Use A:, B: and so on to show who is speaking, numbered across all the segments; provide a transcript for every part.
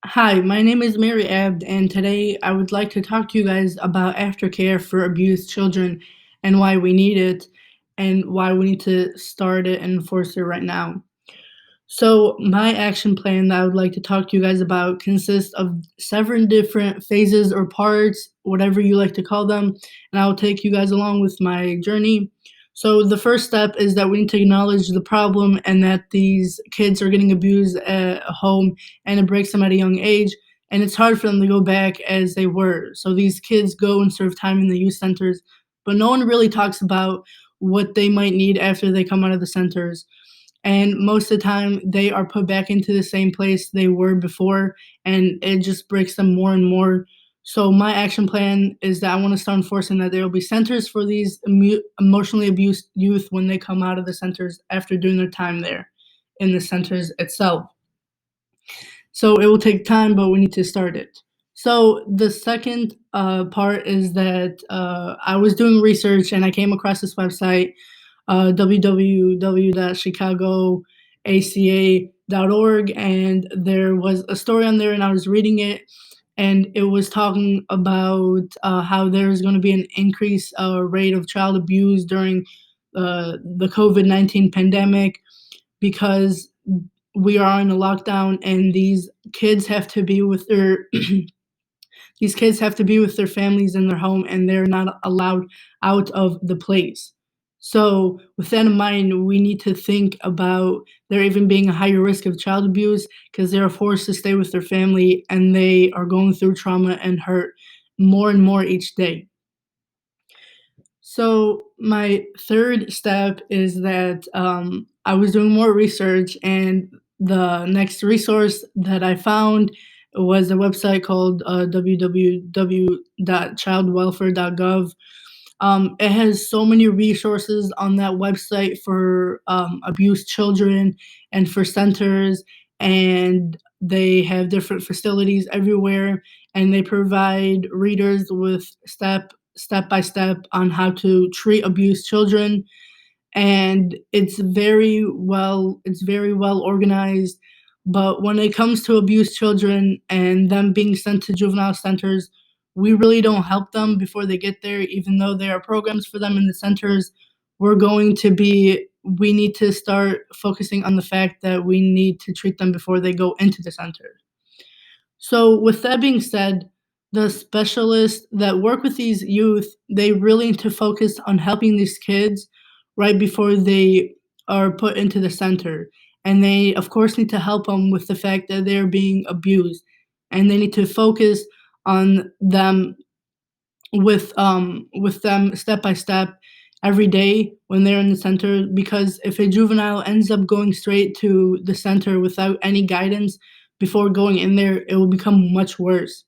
A: Hi, my name is Mary Abd, and today I would like to talk to you guys about aftercare for abused children and why we need it and why we need to start it and enforce it right now. So, my action plan that I would like to talk to you guys about consists of seven different phases or parts, whatever you like to call them, and I will take you guys along with my journey. So, the first step is that we need to acknowledge the problem and that these kids are getting abused at home and it breaks them at a young age. And it's hard for them to go back as they were. So, these kids go and serve time in the youth centers, but no one really talks about what they might need after they come out of the centers, and most of the time they are put back into the same place they were before, and it just breaks them more and more. So my action plan is that I want to start enforcing that there will be centers for these emotionally abused youth when they come out of the centers after doing their time there in the centers itself. So it will take time, but we need to start it. So the second part is that I was doing research and I came across this website, www.chicagoaca.org, and there was a story on there, and I was reading it, and it was talking about how there's going to be an increase rate of child abuse during the COVID-19 pandemic because we are in a lockdown and kids have to be with their these kids have to be with their families in their home and they're not allowed out of the place. So, with that in mind, we need to think about there even being a higher risk of child abuse because they are forced to stay with their family and they are going through trauma and hurt more and more each day. So my third step is that I was doing more research, and the next resource that I found was a website called www.childwelfare.gov. It has so many resources on that website for abused children and for centers, and they have different facilities everywhere, and they provide readers with step by step on how to treat abused children, and it's very well organized. But when it comes to abused children and them being sent to juvenile centers, we really don't help them before they get there, even though there are programs for them in the centers. We need to start focusing on the fact that we need to treat them before they go into the center. So, with that being said, the specialists that work with these youth, they really need to focus on helping these kids right before they are put into the center. And they, of course, need to help them with the fact that they're being abused. And they need to focus on them with them step by step every day when they're in the center, because if a juvenile ends up going straight to the center without any guidance before going in there, it will become much worse.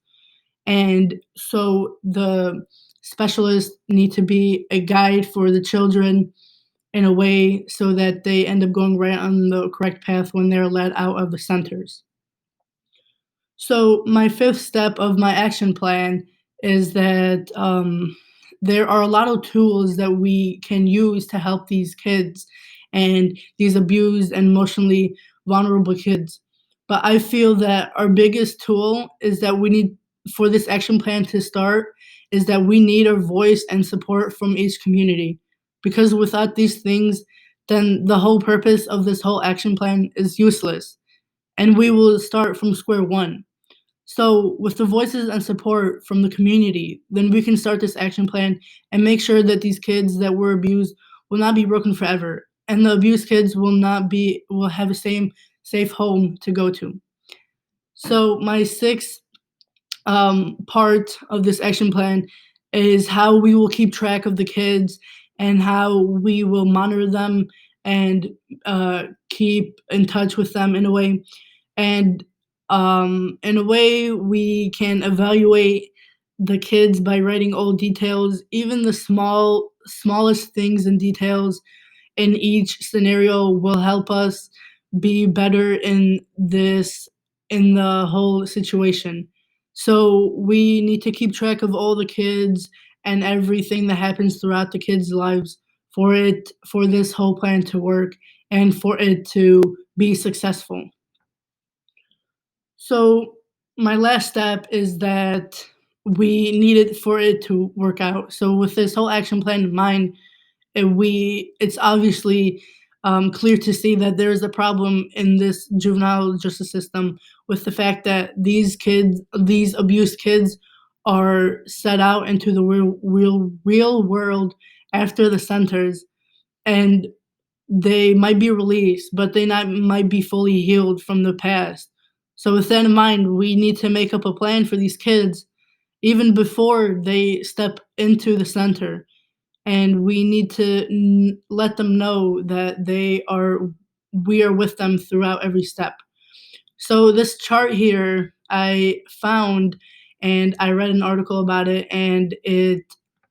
A: And so the specialists need to be a guide for the children in a way so that they end up going right on the correct path when they're let out of the centers. So my fifth step of my action plan is that there are a lot of tools that we can use to help these kids and these abused and emotionally vulnerable kids. But I feel that our biggest tool is that we need for this action plan to start is that we need a voice and support from each community. Because without these things, then the whole purpose of this whole action plan is useless and we will start from square one. So, with the voices and support from the community, then we can start this action plan and make sure that these kids that were abused will not be broken forever, and the abused kids will have the same safe home to go to. So, my sixth part of this action plan is how we will keep track of the kids and how we will monitor them and keep in touch with them in a way, and in a way we can evaluate the kids by writing all details, even the smallest things and details in each scenario will help us be better in the whole situation. So we need to keep track of all the kids and everything that happens throughout the kids' lives for this whole plan to work and for it to be successful. So My last step is that we needed for it to work out. So with this whole action plan in mind, it's obviously clear to see that there is a problem in this juvenile justice system with the fact that these abused kids, are set out into the real world after the centers, and they might be released, but they not might be fully healed from the past. So with that in mind, we need to make up a plan for these kids even before they step into the center, and we need to let them know that we are with them throughout every step. So this chart here I found, and I read an article about it, and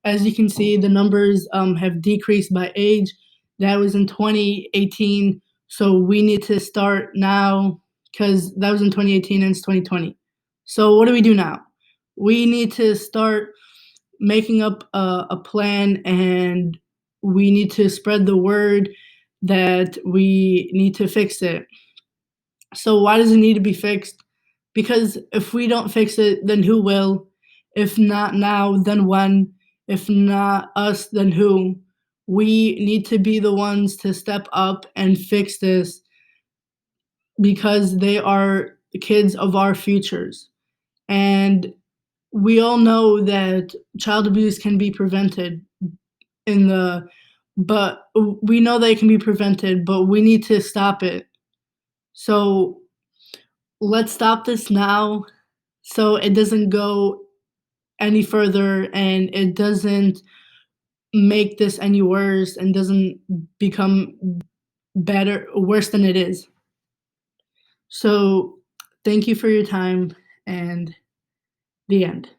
A: as you can see, the numbers have decreased by age. That was in 2018, so we need to start now because that was in 2018 and it's 2020. So what do we do now? We need to start making up a plan, and we need to spread the word that we need to fix it. So why does it need to be fixed? Because if we don't fix it, then who will? If not now, then when? If not us, then who? We need to be the ones to step up and fix this because they are the kids of our futures. And we all know that child abuse can be prevented in the but we know that it can be prevented, but we need to stop it. So let's stop this now so it doesn't go any further and it doesn't make this any worse and doesn't become worse than it is. So thank you for your time, and the end.